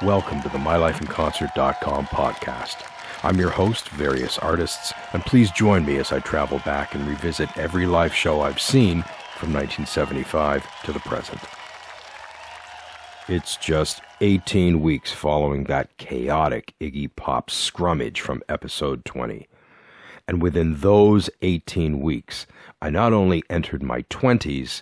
Welcome to the MyLifeInConcert.com podcast. I'm your host, Various Artists, and please join me as I travel back and revisit every live show I've seen from 1975 to the present. It's just 18 weeks following that chaotic Iggy Pop scrummage from episode 20. And within those 18 weeks, I not only entered my 20s,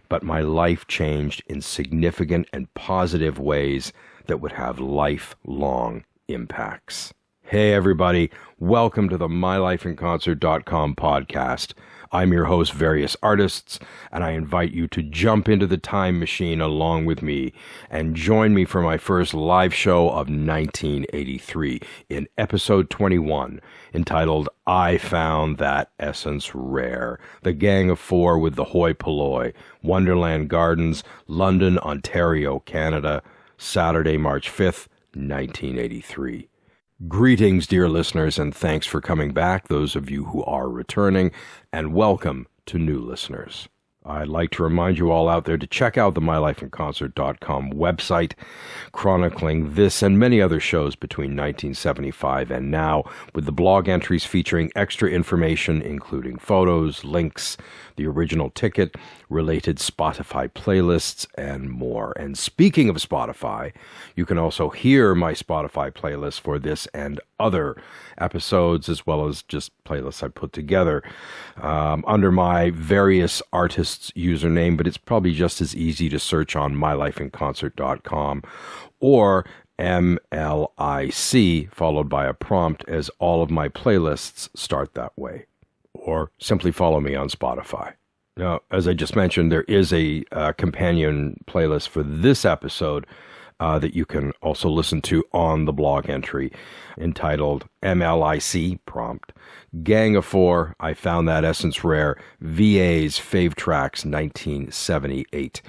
but my life changed in significant and positive ways that would have lifelong impacts. Hey everybody, welcome to the MyLifeInConcert.com podcast. I'm your host, Various Artists, and I invite you to jump into the time machine along with me and join me for my first live show of 1983 in episode 21, entitled I Found That Essence Rare, the Gang of Four with the Hoi Polloi, Wonderland Gardens, London, Ontario, Canada, Saturday, March 5th, 1983. Greetings, dear listeners, and thanks for coming back, those of you who are returning, and welcome to new listeners. I'd like to remind you all out there to check out the MyLifeInConcert.com website, chronicling this and many other shows between 1975 and now, with the blog entries featuring extra information, including photos, links, the original ticket, related Spotify playlists, and more. And speaking of Spotify, you can also hear my Spotify playlist for this and other episodes, as well as just playlists I put together under my Various Artists username, but it's probably just as easy to search on mylifeinconcert.com or MLIC followed by a prompt, as all of my playlists start that way. Or simply follow me on Spotify. Now, as I just mentioned, there is a companion playlist for this episode that you can also listen to on the blog entry, entitled MLIC prompt, Gang of Four, I Found That Essence Rare, VA's Fave Tracks 1978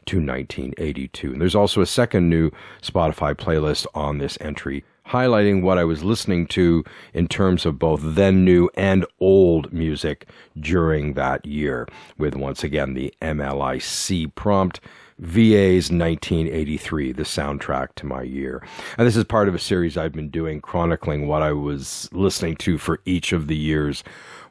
to 1982. And there's also a second new Spotify playlist on this entry, highlighting what I was listening to in terms of both then new and old music during that year, with once again the MLIC prompt, VA's 1983, the soundtrack to my year. And this is part of a series I've been doing, chronicling what I was listening to for each of the years,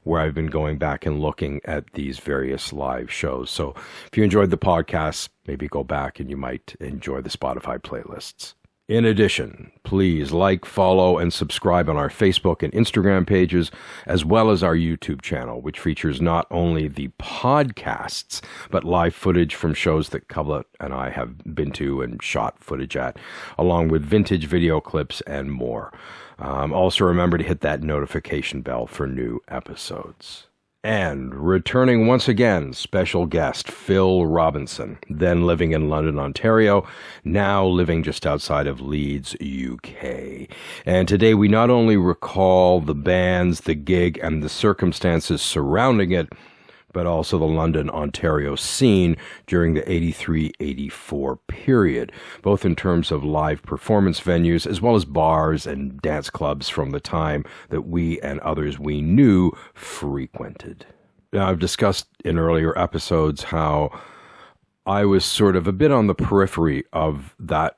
where I've been going back and looking at these various live shows. So if you enjoyed the podcast, maybe go back and you might enjoy the Spotify playlists. In addition, please like, follow, and subscribe on our Facebook and Instagram pages, as well as our YouTube channel, which features not only the podcasts, but live footage from shows that Covelet and I have been to and shot footage at, along with vintage video clips and more. Also remember to hit that notification bell for new episodes. And returning once again, special guest Phil Robinson, then living in London, Ontario, now living just outside of Leeds, UK. And today we not only recall the bands, the gig, and the circumstances surrounding it, but also the London, Ontario scene during the 83-84 period, both in terms of live performance venues as well as bars and dance clubs from the time that we and others we knew frequented. Now, I've discussed in earlier episodes how I was sort of a bit on the periphery of that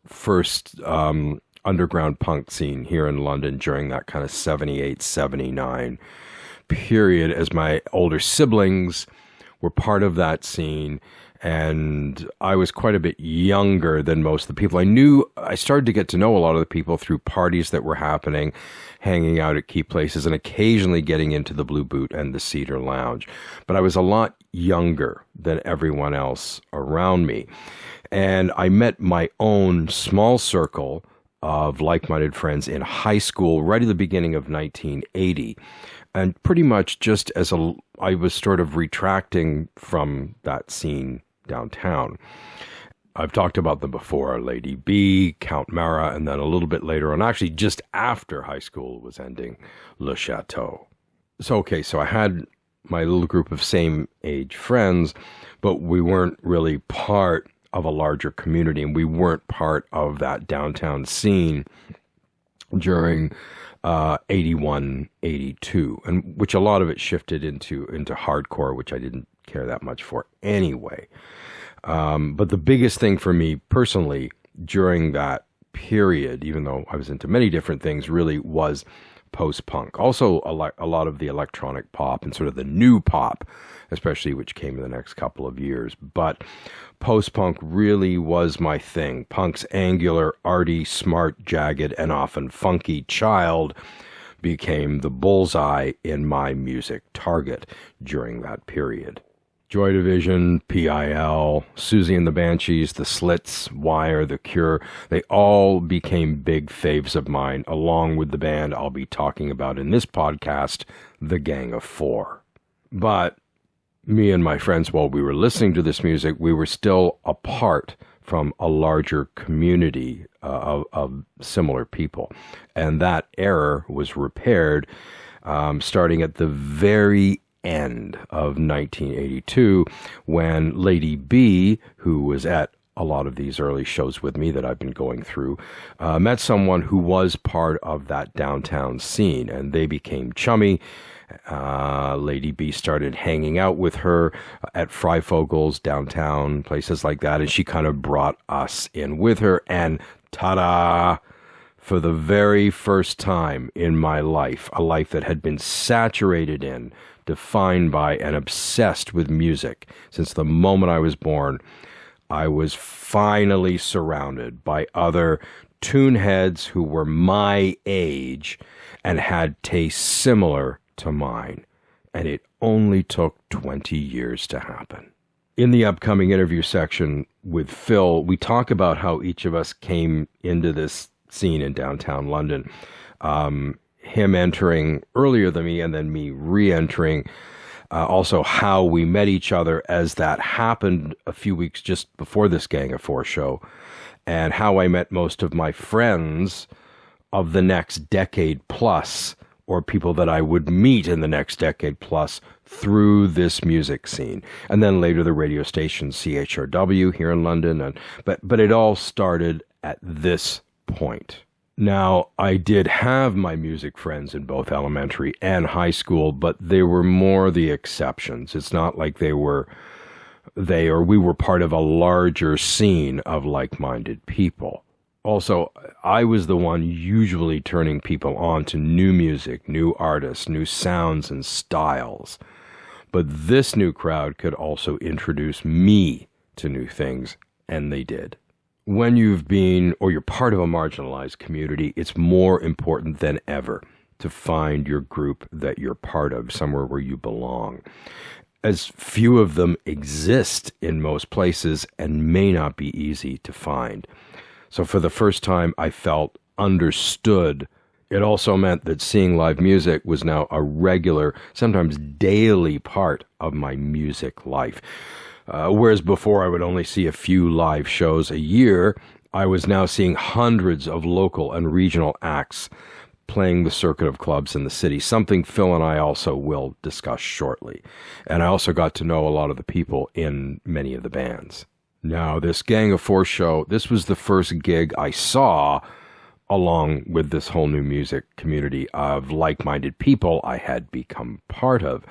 first underground punk scene here in London during that kind of 78, 79 period, as my older siblings were part of that scene, and I was quite a bit younger than most of the people. I started to get to know a lot of the people through parties that were happening, hanging out at key places, and occasionally getting into the Blue Boot and the Cedar Lounge. But I was a lot younger than everyone else around me. And I met my own small circle of like-minded friends in high school right at the beginning of 1980. And pretty much just as I was sort of retracting from that scene downtown. I've talked about them before, Lady B, Count Mara, and then a little bit later on, actually just after high school was ending, Le Chateau. So I had my little group of same-age friends, but we weren't really part of a larger community, and we weren't part of that downtown scene during 81, 82, and which a lot of it shifted into hardcore, which I didn't care that much for anyway. But the biggest thing for me personally during that period, even though I was into many different things, really was post-punk. Also, a lot of the electronic pop and sort of the new pop, especially, which came in the next couple of years. But post-punk really was my thing. Punk's angular, arty, smart, jagged, and often funky child became the bullseye in my music target during that period. Joy Division, PIL, Susie and the Banshees, The Slits, Wire, The Cure, they all became big faves of mine, along with the band I'll be talking about in this podcast, The Gang of Four. But me and my friends, while we were listening to this music, we were still apart from a larger community of similar people. And that error was repaired starting at the very end of 1982, when Lady B, who was at a lot of these early shows with me that I've been going through, met someone who was part of that downtown scene, and they became chummy. Lady B started hanging out with her at Fryfogle's downtown, places like that, and she kind of brought us in with her, and ta-da! For the very first time in my life, a life that had been saturated in, defined by, and obsessed with music since the moment I was born, I was finally surrounded by other tune heads who were my age and had tastes similar to mine. And it only took 20 years to happen. In the upcoming interview section with Phil, we talk about how each of us came into this scene in downtown London. Him entering earlier than me and then me re-entering. Also how we met each other as that happened a few weeks just before this Gang of Four show. And how I met most of my friends of the next decade plus, or people that I would meet in the next decade plus, through this music scene. And then later the radio station CHRW here in London. But it all started at this point. Now, I did have my music friends in both elementary and high school, but they were more the exceptions. It's not like we were part of a larger scene of like-minded people. Also, I was the one usually turning people on to new music, new artists, new sounds and styles. But this new crowd could also introduce me to new things, and they did. When you've been, or you're part of a marginalized community, it's more important than ever to find your group that you're part of, somewhere where you belong. As few of them exist in most places and may not be easy to find. So for the first time, I felt understood. It also meant that seeing live music was now a regular, sometimes daily part of my music life. Whereas before I would only see a few live shows a year, I was now seeing hundreds of local and regional acts playing the circuit of clubs in the city, something Phil and I also will discuss shortly. And I also got to know a lot of the people in many of the bands. Now, this Gang of Four show, this was the first gig I saw along with this whole new music community of like-minded people I had become part of.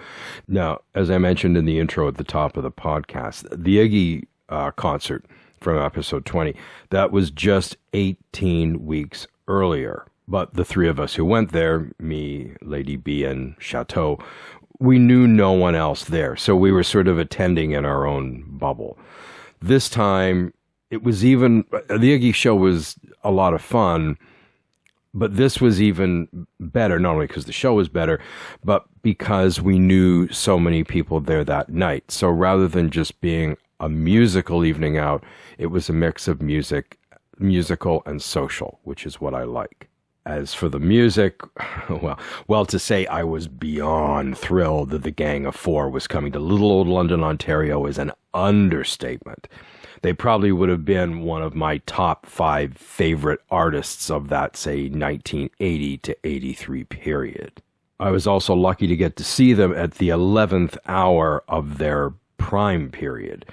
Now, as I mentioned in the intro at the top of the podcast, the Iggy concert from episode 20, that was just 18 weeks earlier. But the three of us who went there, me, Lady B, and Chateau, we knew no one else there. So we were sort of attending in our own bubble. This time, it was even, the Iggy show was a lot of fun, but this was even better, not only because the show was better, but because we knew so many people there that night. So rather than just being a musical evening out, it was a mix of musical and social, which is what I like. As for the music, well, to say I was beyond thrilled that the Gang of Four was coming to little old London, Ontario is an understatement. They probably would have been one of my top 5 favorite artists of that, say, 1980 to 83 period. I was also lucky to get to see them at the 11th hour of their prime period.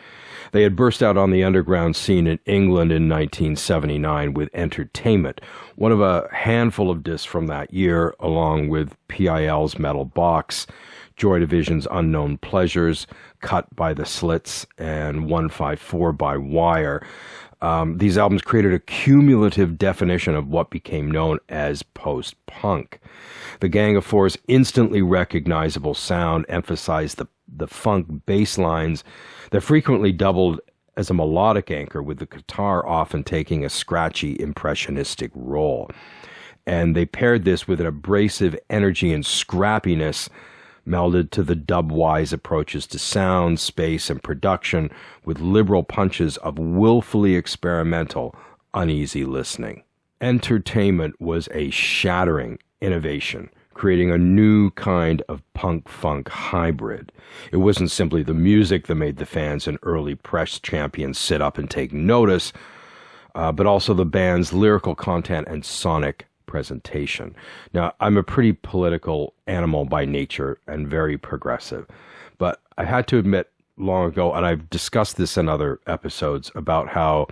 They had burst out on the underground scene in England in 1979 with Entertainment, one of a handful of discs from that year, along with PIL's Metal Box, Joy Division's Unknown Pleasures, Cut by the Slits, and 154 by Wire. These albums created a cumulative definition of what became known as post-punk. The Gang of Four's instantly recognizable sound emphasized the funk bass lines that frequently doubled as a melodic anchor, with the guitar often taking a scratchy, impressionistic role. And they paired this with an abrasive energy and scrappiness melded to the dub-wise approaches to sound, space, and production, with liberal punches of willfully experimental, uneasy listening. Entertainment was a shattering innovation, creating a new kind of punk-funk hybrid. It wasn't simply the music that made the fans and early press champions sit up and take notice, but also the band's lyrical content and sonic presentation. Now, I'm a pretty political animal by nature and very progressive, but I had to admit long ago, and I've discussed this in other episodes, about how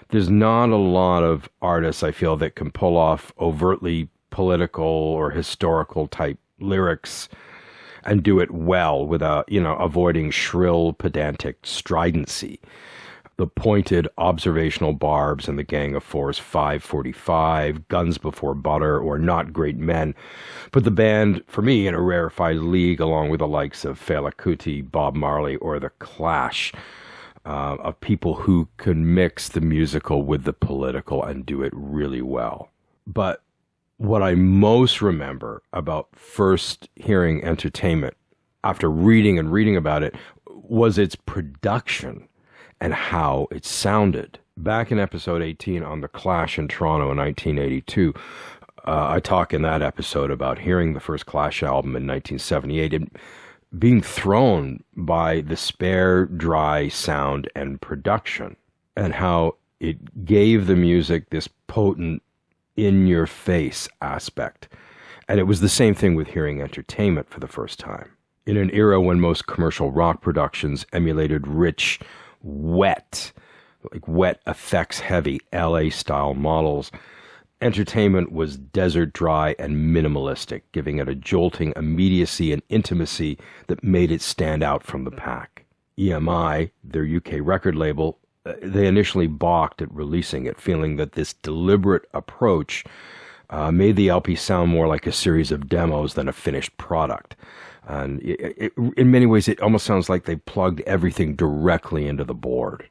there's not a lot of artists, I feel, that can pull off overtly political or historical type lyrics and do it well without, avoiding shrill, pedantic stridency. The pointed observational barbs in the Gang of Four's 545, Guns Before Butter, or Not Great Men put the band, for me, in a rarefied league along with the likes of Fela Kuti, Bob Marley, or The Clash, of people who can mix the musical with the political and do it really well. But what I most remember about first hearing Entertainment, after reading about it, was its production and how it sounded. Back in episode 18 on The Clash in Toronto in 1982, I talk in that episode about hearing the first Clash album in 1978 and being thrown by the spare, dry sound and production, and how it gave the music this potent, in-your-face aspect. And it was the same thing with hearing Entertainment for the first time. In an era when most commercial rock productions emulated rich, wet effects heavy LA-style models, Entertainment was desert dry and minimalistic, giving it a jolting immediacy and intimacy that made it stand out from the pack. EMI, their UK record label, they initially balked at releasing it, feeling that this deliberate approach made the LP sound more like a series of demos than a finished product. And in many ways, it almost sounds like they plugged everything directly into the board.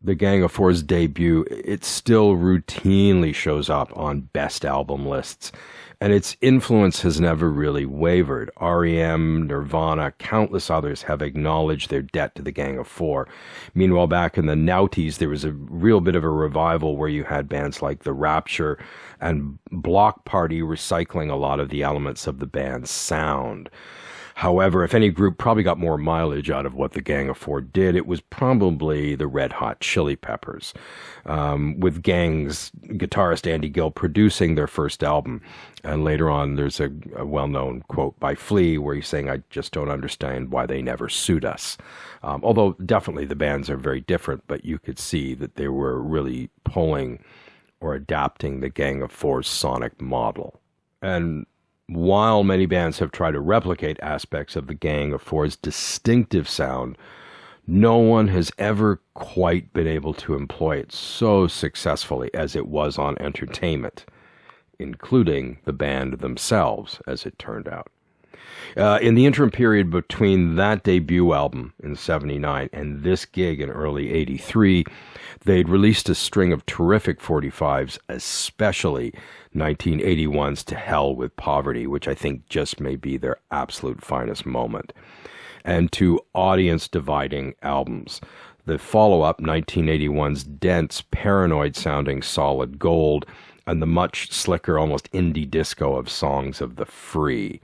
The Gang of Four's debut, it still routinely shows up on best album lists, and its influence has never really wavered. R.E.M., Nirvana, countless others have acknowledged their debt to the Gang of Four. Meanwhile, back in the noughties, there was a real bit of a revival where you had bands like The Rapture and Block Party recycling a lot of the elements of the band's sound. However, if any group probably got more mileage out of what the Gang of Four did, it was probably the Red Hot Chili Peppers, with Gang's guitarist Andy Gill producing their first album. And later on, there's a well-known quote by Flea where he's saying, "I just don't understand why they never sued us." Although definitely the bands are very different, but you could see that they were really pulling or adapting the Gang of Four's sonic model. And while many bands have tried to replicate aspects of the Gang of Four's distinctive sound, no one has ever quite been able to employ it so successfully as it was on Entertainment, including the band themselves, as it turned out. In the interim period between that debut album in 79 and this gig in early 83, they'd released a string of terrific 45s, especially 1981's To Hell with Poverty, which I think just may be their absolute finest moment, and two audience-dividing albums. The follow-up, 1981's dense, paranoid-sounding Solid Gold, and the much slicker, almost indie disco of Songs of the Free.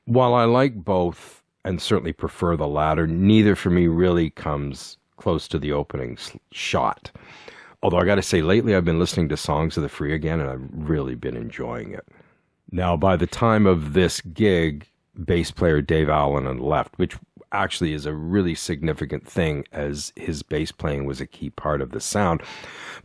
While I like both, and certainly prefer the latter, neither for me really comes close to the opening shot. Although I got to say, lately I've been listening to Songs of the Free again, and I've really been enjoying it. Now, by the time of this gig, bass player Dave Allen had left, which actually is a really significant thing, as his bass playing was a key part of the sound.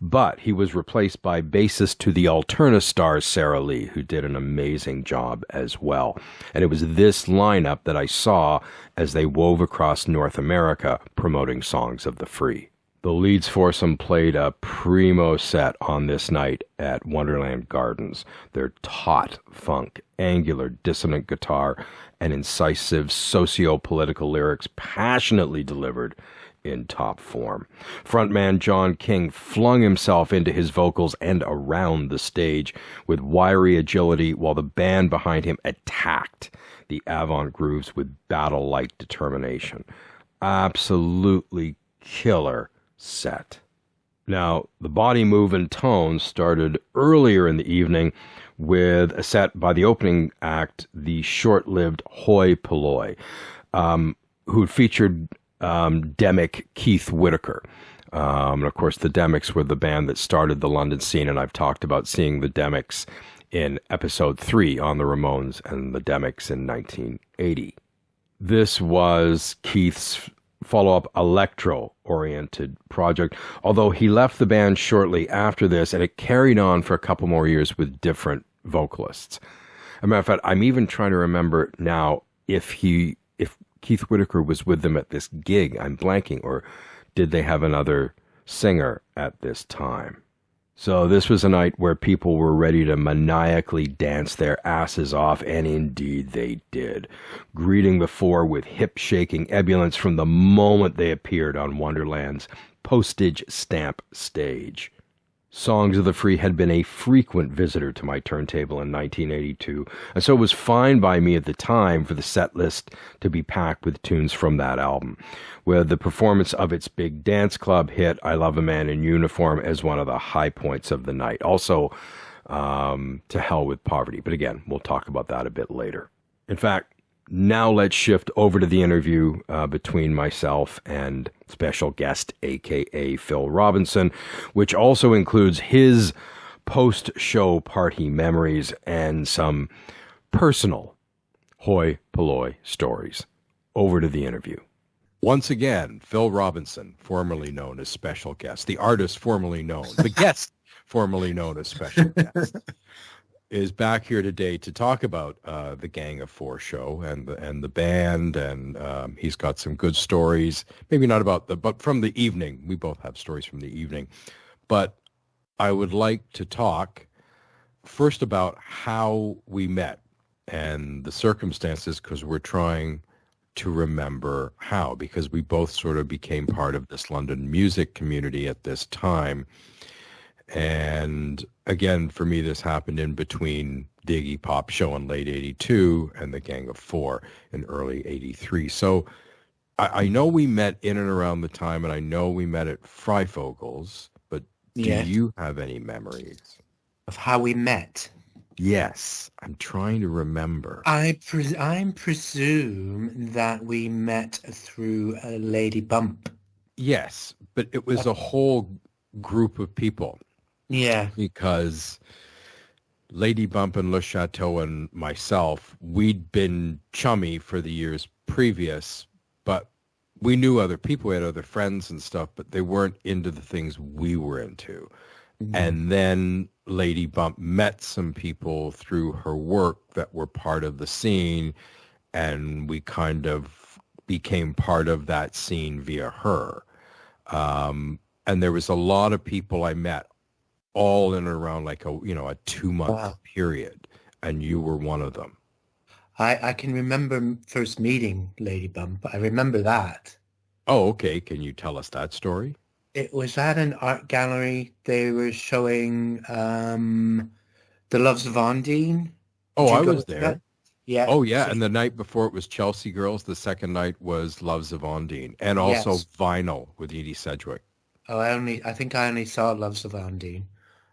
But he was replaced by bassist to the Alternastars, Sarah Lee, who did an amazing job as well. And it was this lineup that I saw as they wove across North America promoting Songs of the Free. The Leeds foursome played a primo set on this night at Wonderland Gardens. Their taut funk, angular, dissonant guitar, and incisive socio-political lyrics passionately delivered in top form. Frontman John King flung himself into his vocals and around the stage with wiry agility, while the band behind him attacked the avant grooves with battle-like determination. Absolutely killer set. Now, the body move and tone started earlier in the evening with a set by the opening act, the short-lived Hoi Polloi, who featured Demick Keith Whitaker. And of course, the Demicks were the band that started the London scene, and I've talked about seeing the Demicks in episode 3 on the Ramones and the Demicks in 1980. This was Keith's follow-up electro-oriented project, although he left the band shortly after this, and it carried on for a couple more years with different vocalists. As a matter of fact, I'm even trying to remember now if Keith Whitaker was with them at this gig. I'm blanking, or did they have another singer at this time? So this was a night where people were ready to maniacally dance their asses off, and indeed they did, greeting the four with hip-shaking ebullience from the moment they appeared on Wonderland's postage stamp stage. Songs of the Free had been a frequent visitor to my turntable in 1982, and so it was fine by me at the time for the set list to be packed with tunes from that album, with the performance of its big dance club hit, I Love a Man in Uniform, as one of the high points of the night. Also, To Hell with Poverty, but again, we'll talk about that a bit later. In fact, now let's shift over to the interview between myself and special guest, a.k.a. Phil Robinson, which also includes his post-show party memories and some personal hoi polloi stories. Over to the interview. Once again, Phil Robinson, formerly known as special guest, the artist formerly known, the guest formerly known as special guest, is back here today to talk about the Gang of Four show and the band, and he's got some good stories. Maybe not about but from the evening. We both have stories from the evening, but I would like to talk first about how we met and the circumstances, because we're trying to remember how, because we both sort of became part of this London music community at this time. And again, for me, this happened in between the Iggy Pop show in late 82 and the Gang of Four in early 83. So I know we met in and around the time, and I know we met at Fryfogle's, but do you have any memories of how we met? Yes, I'm trying to remember. I presume that we met through a Lady Bump. Yes, but it was a whole group of people. Yeah. Because Lady Bump and Le Chateau and myself, we'd been chummy for the years previous, but we knew other people, we had other friends and stuff, but they weren't into the things we were into. Mm-hmm. And then Lady Bump met some people through her work that were part of the scene, and we kind of became part of that scene via her. And there was a lot of people I met all in and around like a 2-month period, and you were one of them. I can remember first meeting Lady Bump. I remember that. Oh, okay. Can you tell us that story? It was at an art gallery. They were showing The Loves of Ondine. Oh, I was there. That? Yeah. Oh, yeah. So, and the night before it was Chelsea Girls. The second night was Loves of Ondine, and also Vinyl with Edie Sedgwick. Oh, I think I only saw Loves of Ondine.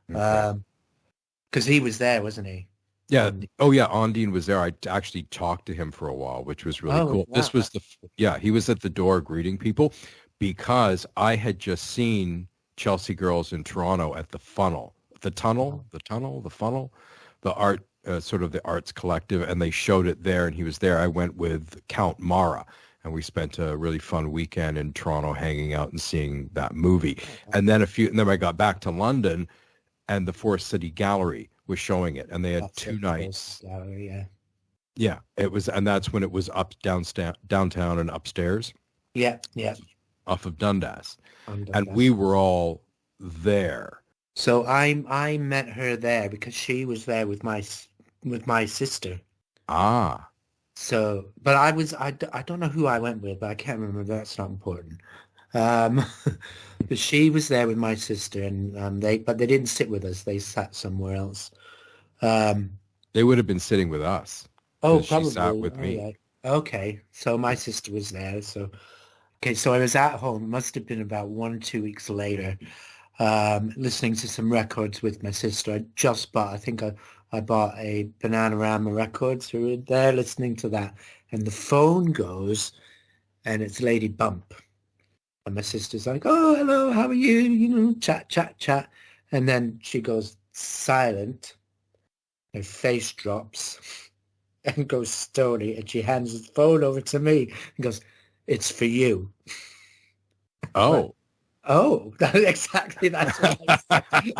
Because he was there, wasn't he? Yeah. Oh, yeah. Ondine was there. I actually talked to him for a while, which was really cool. Wow. This was he was at the door greeting people, because I had just seen Chelsea Girls in Toronto at the Funnel, the Funnel, the art, sort of the arts collective, and they showed it there, and he was there. I went with Count Mara, and we spent a really fun weekend in Toronto hanging out and seeing that movie. And then I got back to London, and the Forest City Gallery was showing it, and they had That's two it, nights. Gallery, yeah. Yeah, it was, and that's when it was up downtown and upstairs. Yeah, yeah. Off of Dundas, And we were all there. So I met her there because she was there with my sister. Ah. So, but I don't know who I went with, but I can't remember. That's not important. But she was there with my sister, and they didn't sit with us. They sat somewhere else. They would have been sitting with us. Oh, She probably. sat with me. Yeah. Okay, so my sister was there. So, okay, so I was at home. It must have been about 1 or 2 weeks later, listening to some records with my sister. I just bought. I think I bought a Bananarama record, so we were there listening to that, and the phone goes, and it's Lady Bump. And my sister's like, "Oh, hello, how are you?" You know, chat, chat, chat. And then she goes silent. Her face drops and goes stony, and she hands the phone over to me and goes, "It's for you." Oh. Oh, exactly. That's what I said.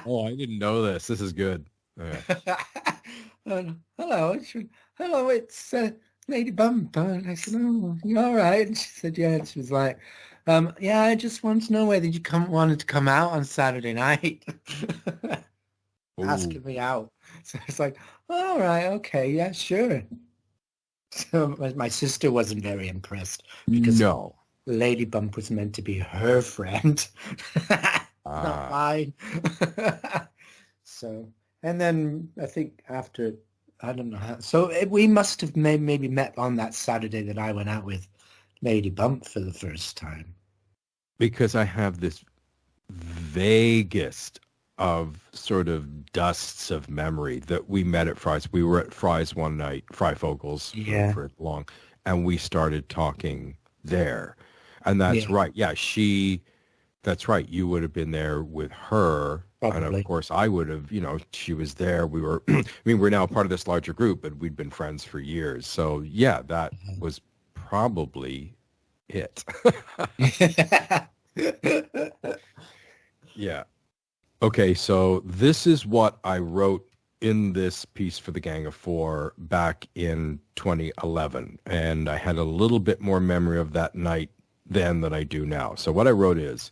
Oh, I didn't know this. This is good. Okay. Hello, it's Lady Bump. And I said, "Oh, you all right?" And she said, "Yeah." And she was like, "Yeah, I just want to know whether you wanted to come out on Saturday night." Asking me out. So it's like, "All right, okay, yeah, sure." So my sister wasn't very impressed because No. Lady Bump was meant to be her friend, not mine. So, and then I think after, I don't know how, so we must have maybe met on that Saturday that I went out with Lady Bump for the first time. Because I have this vaguest of sort of dusts of memory that we met at Fry's. We were at Fry's one night, Fryfogle's for long, and we started talking there. And that's right. Yeah, that's right. You would have been there with her. Probably. And of course I would have, she was there. We were, we're now part of this larger group, but we'd been friends for years. So yeah, that was probably it. Yeah. Okay. So this is what I wrote in this piece for the Gang of Four back in 2011. And I had a little bit more memory of that night then than I do now. So what I wrote is,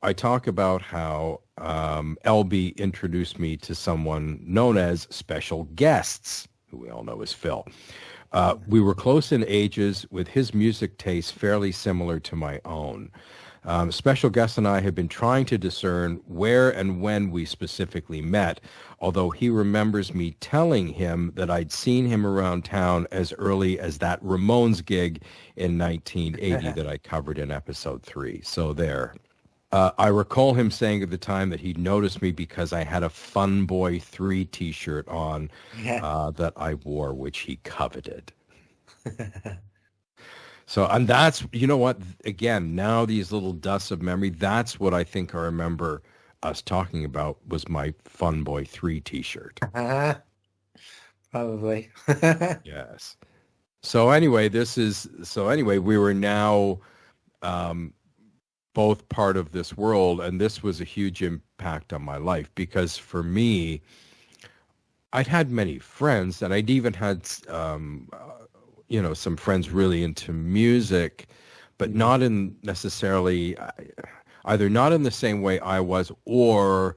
I talk about how LB introduced me to someone known as Special Guests, who we all know as Phil. We were close in ages, with his music taste fairly similar to my own. Special Guest and I have been trying to discern where and when we specifically met, although he remembers me telling him that I'd seen him around town as early as that Ramones gig in 1980 that I covered in episode 3. So there. I recall him saying at the time that he noticed me because I had a Fun Boy 3 t-shirt on that I wore, which he coveted. So, and that's, you know what, again, now these little dusts of memory, that's what I think I remember us talking about was my Fun Boy 3 t-shirt. Probably. Yes. So anyway, we were now both part of this world, and this was a huge impact on my life because for me, I'd had many friends, and I'd even had some friends really into music, but not in necessarily, either not in the same way I was, or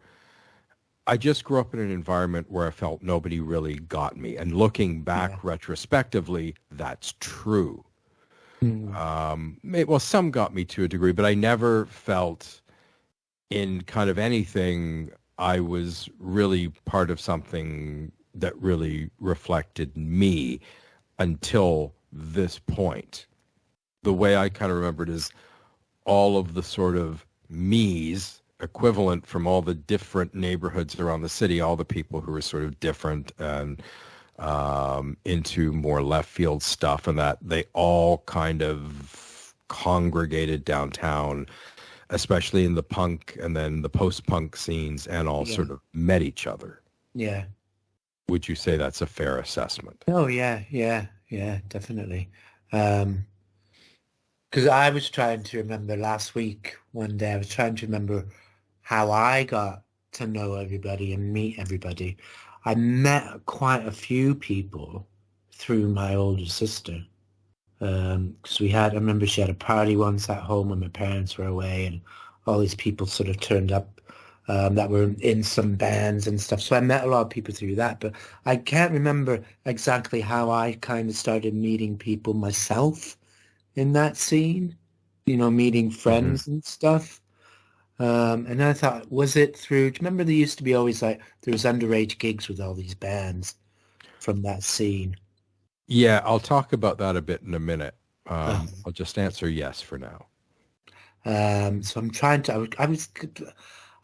I just grew up in an environment where I felt nobody really got me. And looking back retrospectively, that's true. Well, some got me to a degree, but I never felt in kind of anything I was really part of something that really reflected me until this point. The way I kind of remember it is all of the sort of me's equivalent from all the different neighborhoods around the city, all the people who were sort of different and into more left field stuff, and that they all kind of congregated downtown, especially in the punk and then the post-punk scenes, and all sort of met each other. Yeah. Would you say that's a fair assessment? Oh, yeah, definitely. Because I was trying to remember last week, one day, I was trying to remember how I got to know everybody and meet everybody. I met quite a few people through my older sister. Because I remember she had a party once at home when my parents were away, and all these people sort of turned up that were in some bands and stuff. So I met a lot of people through that, but I can't remember exactly how I kind of started meeting people myself in that scene, meeting Hmm. friends and stuff. And I thought, was it through, do you remember there used to be always like, there was underage gigs with all these bands from that scene? Yeah, I'll talk about that a bit in a minute. Uh, I'll just answer yes for now. so I'm trying to,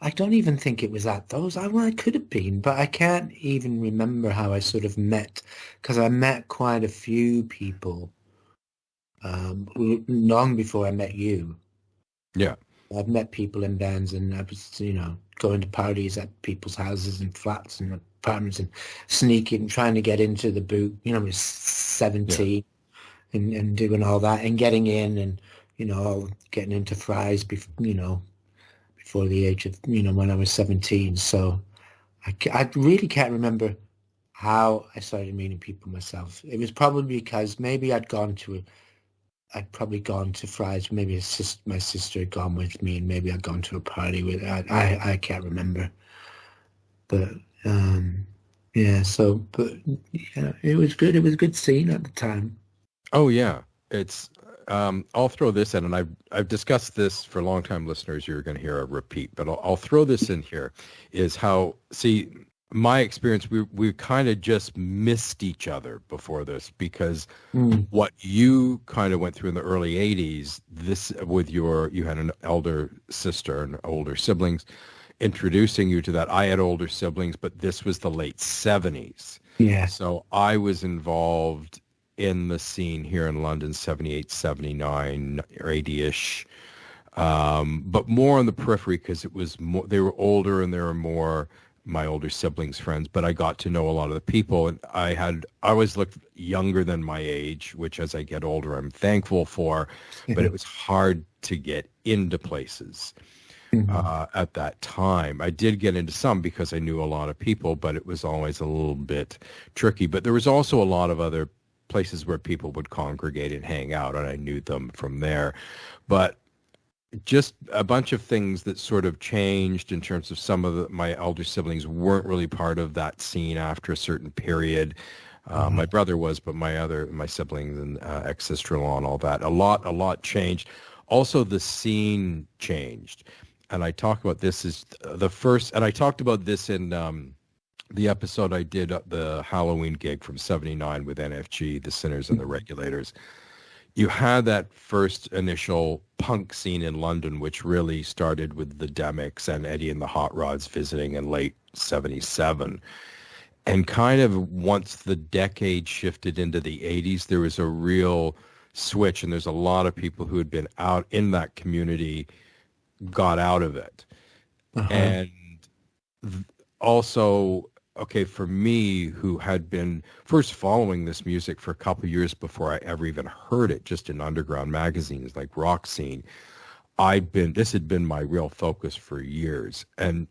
I don't even think it was at those. Well, I could have been, but I can't even remember how I sort of met, because I met quite a few people long before I met you. Yeah, I've met people in bands, and I was, going to parties at people's houses and flats and apartments and sneaking, trying to get into the boot, I was yeah. 17 and doing all that and getting in and, getting into fries before the age of, when I was 17. So I really can't remember how I started meeting people myself. It was probably because maybe I'd probably gone to Fry's. Maybe my sister had gone with me, and maybe I'd gone to a party with. I can't remember, but yeah. So, but yeah, it was good. It was a good scene at the time. Oh yeah, it's. I'll throw this in, and I've discussed this for long-time listeners. You're going to hear a repeat, but I'll throw this in here. Is how see my experience. We kind of just missed each other before this because Mm. what you kind of went through in the early 80s, this with you had an elder sister and older siblings introducing you to that. I had older siblings, but this was the late 70s. Yeah. So I was involved in the scene here in London, 78, 79 or 80-ish, but more on the periphery because it was more, they were older and there were more my older siblings' friends, but I got to know a lot of the people, and I always looked younger than my age, which as I get older, I'm thankful for, but it was hard to get into places Mhm. at that time. I did get into some because I knew a lot of people, but it was always a little bit tricky. But there was also a lot of other places where people would congregate and hang out, and I knew them from there. But just a bunch of things that sort of changed in terms of some of my elder siblings weren't really part of that scene after a certain period. My brother was, but my siblings and ex-sister-in-law and all that, a lot changed. Also, the scene changed, and I talk about this as the first, and I talked about this in the episode I did at the Halloween gig from '79 with NFG, the Sinners and the Regulators. You had that first initial punk scene in London, which really started with the Demics and Eddie and the Hot Rods visiting in late '77. And kind of once the decade shifted into the '80s, there was a real switch, and there's a lot of people who had been out in that community got out of it. Uh-huh. And also, okay, for me, who had been first following this music for a couple of years before I ever even heard it, just in underground magazines like Rock Scene, this had been my real focus for years. And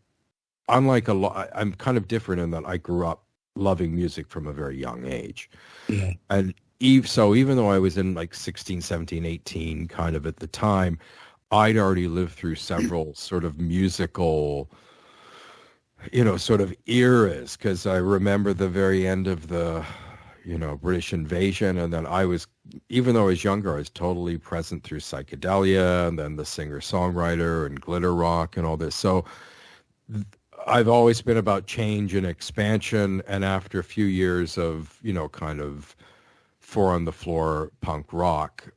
unlike a lot, I'm kind of different in that I grew up loving music from a very young age. Yeah. And so even though I was in like 16, 17, 18 kind of at the time, I'd already lived through several sort of musical sort of eras because I remember the very end of the, British invasion. And then even though I was younger, I was totally present through psychedelia and then the singer-songwriter and glitter rock and all this. So I've always been about change and expansion. And after a few years of, kind of four on the floor punk rock,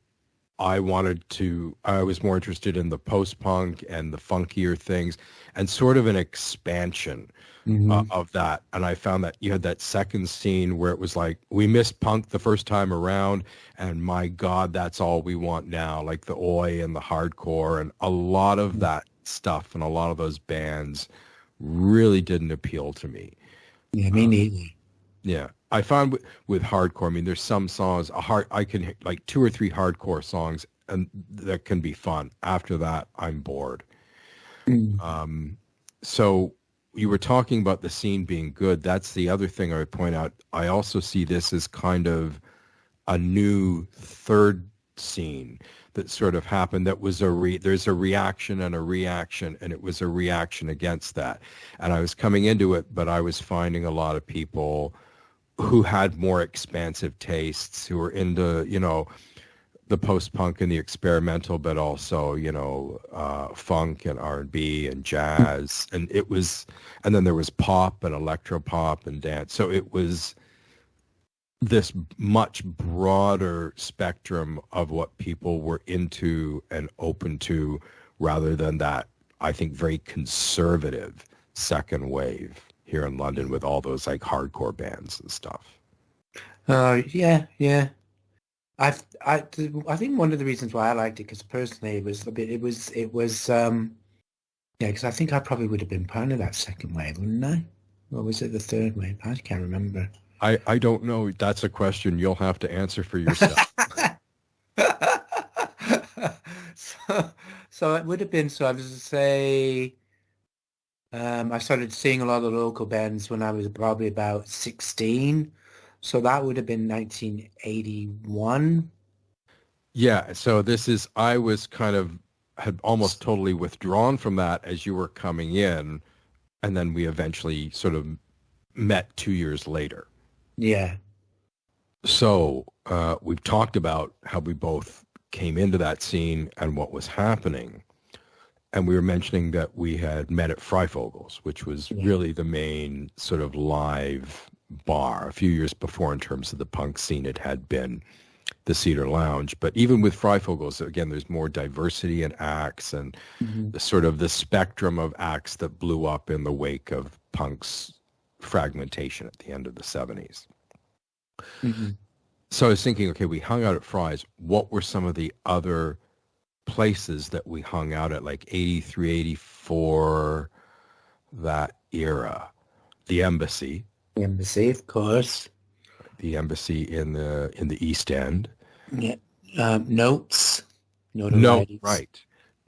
I was more interested in the post-punk and the funkier things and sort of an expansion Hmm. of that. And I found that you had that second scene where it was like, we missed punk the first time around, and my God, that's all we want now, like the oi and the hardcore. And a lot of that stuff and a lot of those bands really didn't appeal to me. Yeah, me Uh, neither. Yeah, I found with hardcore, I mean, there's some songs, I can like two or three hardcore songs, and that can be fun. After that, I'm bored. Mm. So you were talking about the scene being good. That's the other thing I would point out. I also see this as kind of a new third scene that sort of happened that was there's a reaction and a reaction, and it was a reaction against that. And I was coming into it, but I was finding a lot of people who had more expansive tastes, who were into, the post-punk and the experimental, but also, funk and R&B and jazz. And then there was pop and electro pop and dance. So it was this much broader spectrum of what people were into and open to, rather than that, I think, very conservative second wave here in London with all those like hardcore bands and stuff. Yeah, yeah. I think one of the reasons why I liked it, because personally yeah, because I think I probably would have been part of that second wave, wouldn't I? Or was it the third wave? I can't remember. I don't know. That's a question you'll have to answer for yourself. so, so it would have been, so I was to say, I started seeing a lot of local bands when I was probably about 16. So that would have been 1981. Yeah, so I was had almost totally withdrawn from that as you were coming in, and then we eventually sort of met 2 years later. Yeah. So we've talked about how we both came into that scene and what was happening. And we were mentioning that we had met at Fryfogle's, which was really the main sort of live bar. A few years before, in terms of the punk scene, it had been the Cedar Lounge. But even with Fryfogle's, again, there's more diversity in acts, and the sort of the spectrum of acts that blew up in the wake of punk's fragmentation at the end of the 70s. Mm-hmm. So I was thinking, okay, we hung out at Fry's. What were some of the other places that we hung out at, like 83, 84, that era? The Embassy. The Embassy, of course. The Embassy in the East End. Yeah. Notes. No, right.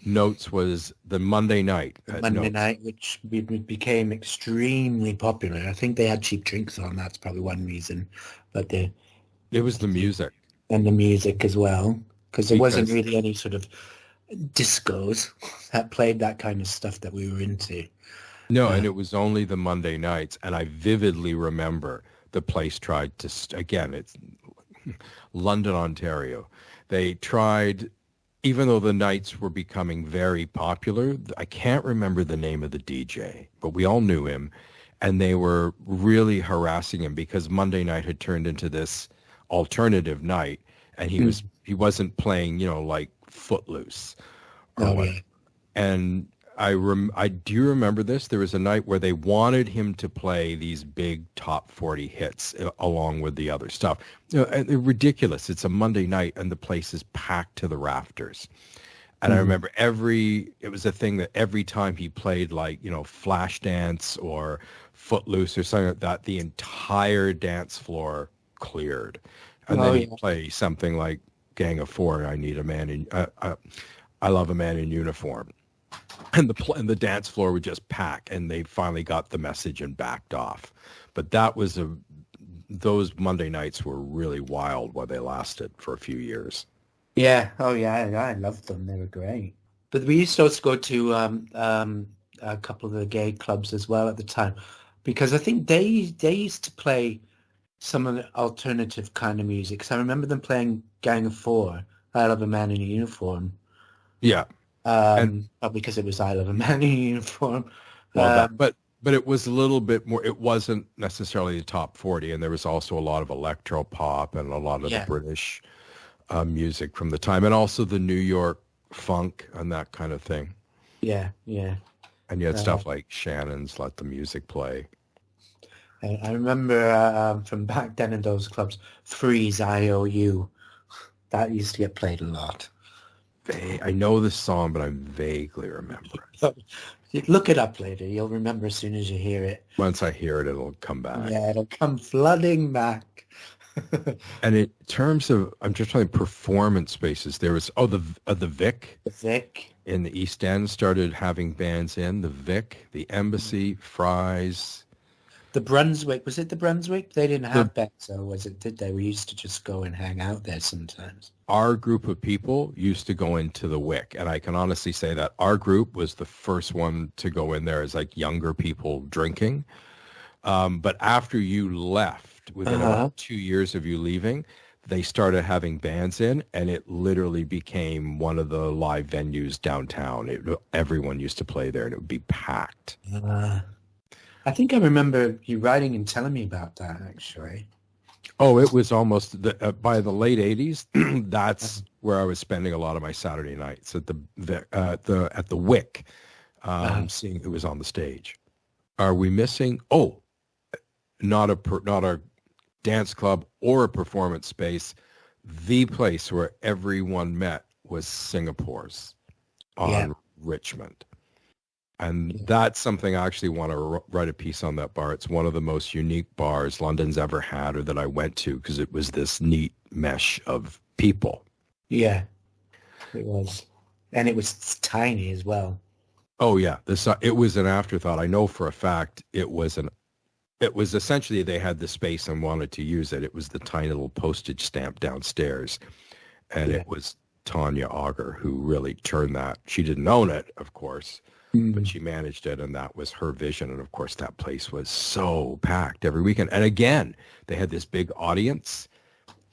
Notes was the Monday night. Monday night, which became extremely popular. I think they had cheap drinks on. That's probably one reason. But it was the music. And the music as well. Because there wasn't really any sort of discos that played that kind of stuff that we were into. No, and it was only the Monday nights. And I vividly remember the place tried to, again, it's London, Ontario. They tried, even though the nights were becoming very popular, I can't remember the name of the DJ, but we all knew him. And they were really harassing him because Monday night had turned into this alternative night. And he wasn't playing, like Footloose or what. Yeah. And do you remember this? There was a night where they wanted him to play these big top 40 hits along with the other stuff. Ridiculous. It's a Monday night and the place is packed to the rafters. And I remember it was a thing that every time he played, like, Flashdance or Footloose or something like that, the entire dance floor cleared. And then he'd play something like Gang of Four, I Need a Man in, I Love a Man in Uniform. And the dance floor would just pack, and they finally got the message and backed off. But those Monday nights were really wild while they lasted for a few years. Yeah. Oh, yeah. I loved them. They were great. But we used to also go to a couple of the gay clubs as well at the time, because I think they used to play some of the alternative kind of music. So I remember them playing Gang of Four, I Love a Man in a Uniform. Yeah. Probably because it was I Love a Man in a Uniform. Well, but it was a little bit more, it wasn't necessarily the top 40, and there was also a lot of electro pop and a lot of the British music from the time, and also the New York funk and that kind of thing. Yeah, yeah. And you had stuff like Shannon's Let the Music Play. I remember from back then in those clubs, Freeze IOU. That used to get played a lot. I know this song, but I vaguely remember it. Look it up later. You'll remember as soon as you hear it. Once I hear it, it'll come back. Yeah, it'll come flooding back. And in terms of, I'm just trying performance spaces. There was the Vic The Vic. in the East End started having bands in the Vic, the Embassy, Fry's. The Brunswick. Was it the Brunswick? They didn't The have bands, or was it? Did they? We used to just go and hang out there sometimes. Our group of people used to go into the Wick, and I can honestly say that our group was the first one to go in there as like younger people drinking. But after you left, within about 2 years of you leaving, they started having bands in, and it literally became one of the live venues downtown. Everyone used to play there, and it would be packed. I think I remember you writing and telling me about that, actually. Oh, it was almost by the late '80s. That's where I was spending a lot of my Saturday nights at the Wick, seeing who was on the stage. Are we missing? Oh, not a dance club or a performance space. The place where everyone met was Singapore's on Richmond. And that's something I actually want to write a piece on that bar. It's one of the most unique bars London's ever had or that I went to because it was this neat mesh of people. Yeah, it was. And it was tiny as well. Oh, yeah. It was an afterthought. I know for a fact it was essentially they had the space and wanted to use it. It was the tiny little postage stamp downstairs. And it was Tanya Auger who really turned that. She didn't own it, of course. But she managed it, and that was her vision. And, of course, that place was so packed every weekend. And, again, they had this big audience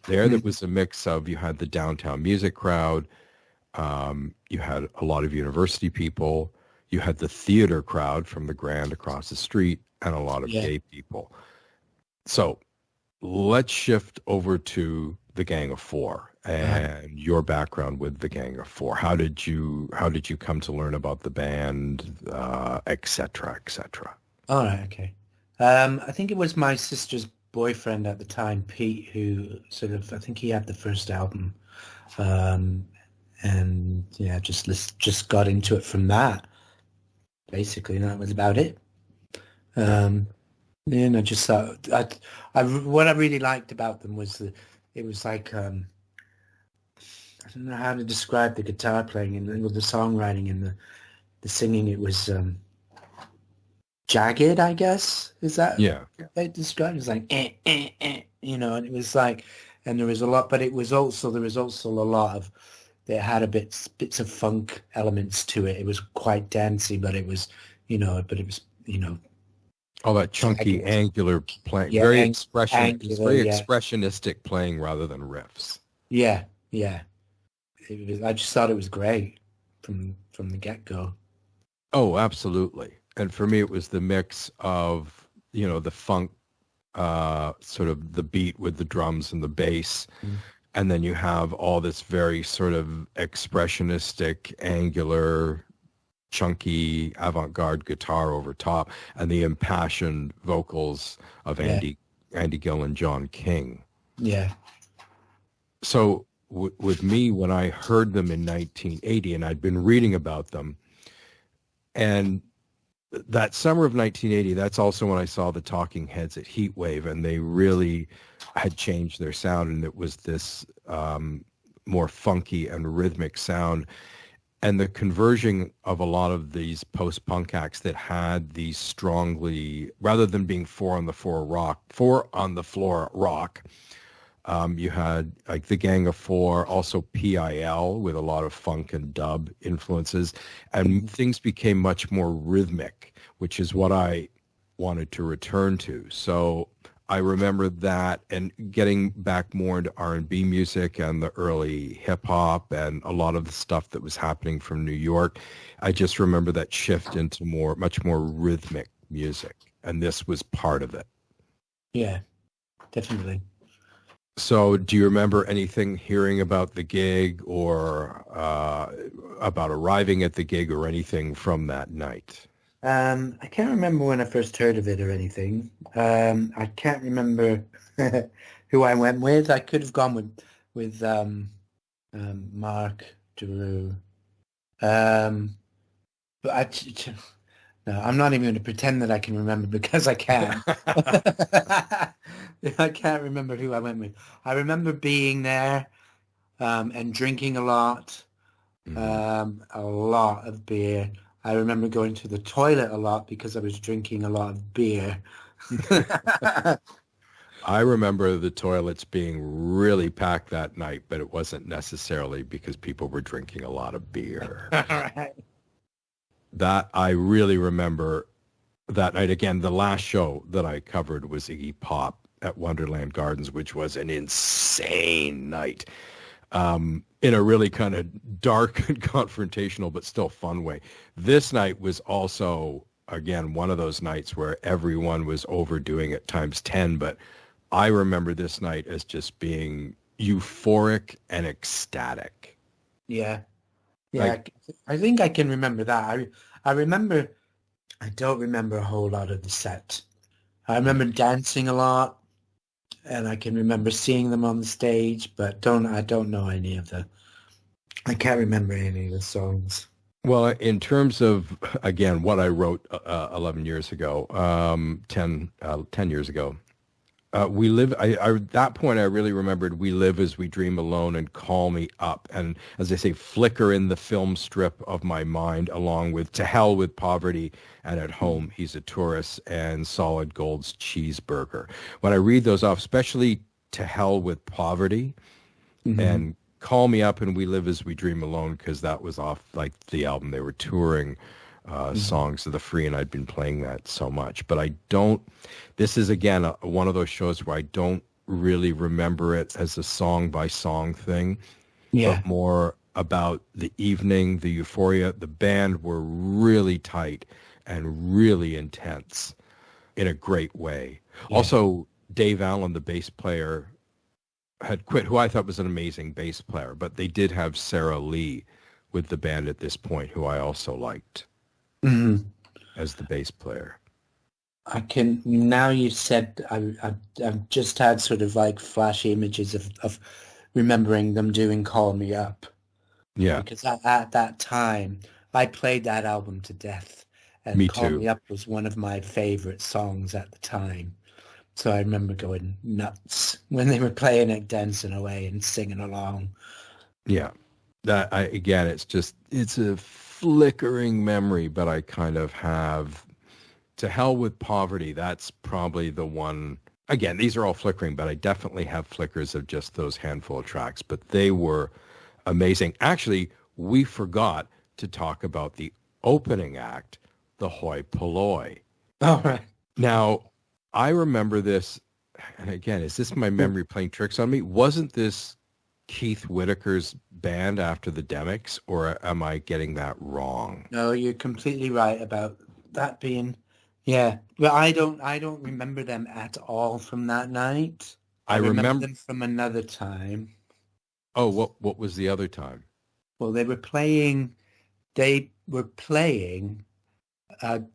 there that was a mix of you had the downtown music crowd, you had a lot of university people, you had the theater crowd from the Grand across the street, and a lot of gay people. So let's shift over to the Gang of Four and your background with the Gang of Four. How did you come to learn about the band, et cetera, et cetera? All right, okay. I think it was my sister's boyfriend at the time, Pete, who I think he had the first album, and yeah, just got into it from that. Basically, and that was about it. And I just thought what I really liked about them was it was like I don't know how to describe the guitar playing and the songwriting and the singing. It was jagged, I guess. Is that they described it? It was like and it was like, and there was a lot, but there was also a lot of, it had bits of funk elements to it. It was quite dancey, but it was all that chunky, jagged, angular playing, very expressionistic playing rather than riffs. Yeah. I just thought it was great from the get-go. Oh, absolutely. And for me, it was the mix of, the funk, sort of the beat with the drums and the bass. And then you have all this very sort of expressionistic, angular, chunky, avant-garde guitar over top, and the impassioned vocals of Andy Gill and John King. Yeah. So with me, when I heard them in 1980, and I'd been reading about them, and that summer of 1980, that's also when I saw the Talking Heads at Heatwave, and they really had changed their sound, and it was this more funky and rhythmic sound. And the conversion of a lot of these post-punk acts that had these strongly, rather than being four on the floor rock, you had like the Gang of Four, also PIL with a lot of funk and dub influences, and things became much more rhythmic, which is what I wanted to return to. So I remember that, and getting back more into R&B music and the early hip hop and a lot of the stuff that was happening from New York. I just remember that shift into much more rhythmic music, and this was part of it. Yeah, definitely. So do you remember anything hearing about the gig or about arriving at the gig or anything from that night? I can't remember when I first heard of it or anything. I can't remember who I went with. I could have gone with Mark Drew. But no, I'm not even going to pretend that I can remember because I can't. I can't remember who I went with. I remember being there and drinking a lot of beer. I remember going to the toilet a lot because I was drinking a lot of beer. I remember the toilets being really packed that night, but it wasn't necessarily because people were drinking a lot of beer. Right. That I really remember that night. Again, the last show that I covered was Iggy Pop at Wonderland Gardens, which was an insane night. In a really kind of dark and confrontational, but still fun way. This night was also, again, one of those nights where everyone was overdoing it times 10, but I remember this night as just being euphoric and ecstatic. Yeah. Yeah, I think I can remember that. I remember, I don't remember a whole lot of the set. I remember dancing a lot, and I can remember seeing them on the stage, but I don't know any of I can't remember any of the songs. Well, in terms of, again, what I wrote 11 years ago, 10 years ago, we live, at that point, I really remembered We Live as We Dream Alone and Call Me Up. And as I say, flicker in the film strip of my mind, along with To Hell with Poverty and At Home, He's a Tourist and Solid Gold's Cheeseburger. When I read those off, especially To Hell with Poverty and Call Me Up and We Live as We Dream Alone, because that was off like the album they were touring, songs of the Free, and I'd been playing that so much. But I don't, this is again one of those shows where I don't really remember it as a song by song thing, but more about the evening, the euphoria. The band were really tight and really intense in a great way. Also, Dave Allen, the bass player, had quit, who I thought was an amazing bass player, but they did have Sarah Lee with the band at this point, who I also liked as the bass player. I can, now you said, I've just had sort of like flash images of remembering them doing Call Me Up. Yeah. Because at that time, I played that album to death. And Me Call too. Me Up was one of my favorite songs at the time. So I remember going nuts when they were playing it, dancing away and singing along. Yeah. Again, it's a flickering memory, but I kind of have To Hell with Poverty. That's probably the one. Again, these are all flickering, but I definitely have flickers of just those handful of tracks, but they were amazing. Actually, we forgot to talk about the opening act, the Hoi Polloi. All right. Now, I remember this, and again, is this my memory playing tricks on me? Wasn't this Keith Whitaker's band after the Demics, or am I getting that wrong? No, you're completely right about that being, yeah. Well, I don't remember them at all from that night. I remember them from another time. Oh, what was the other time? Well, they were playing a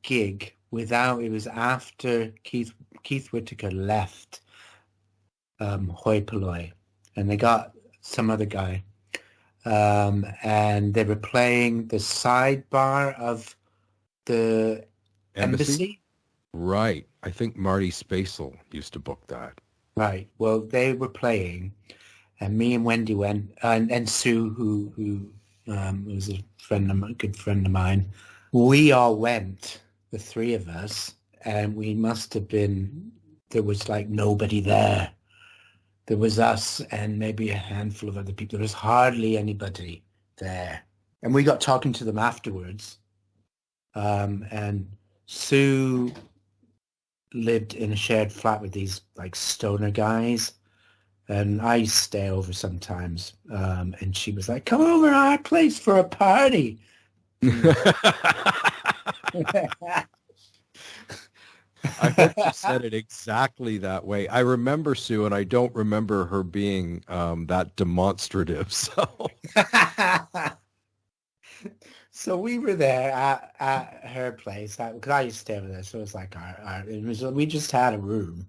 gig without, it was after Keith Whitaker left Hoi Polloi, and they got some other guy, and they were playing the sidebar of the embassy. Right. I think Marty Spacel used to book that. Right. Well, they were playing, and me and Wendy went, and Sue, who was a good friend of mine. We all went, the three of us, and we must have been, there was like nobody there. There was us and maybe a handful of other people. There was hardly anybody there. And we got talking to them afterwards. And Sue lived in a shared flat with these like stoner guys. And I used to stay over sometimes. And she was like, come over to our place for a party. I hope you said it exactly that way. I remember Sue, and I don't remember her being that demonstrative. So we were there at her place because I used to stay over there. So it was like we just had a room,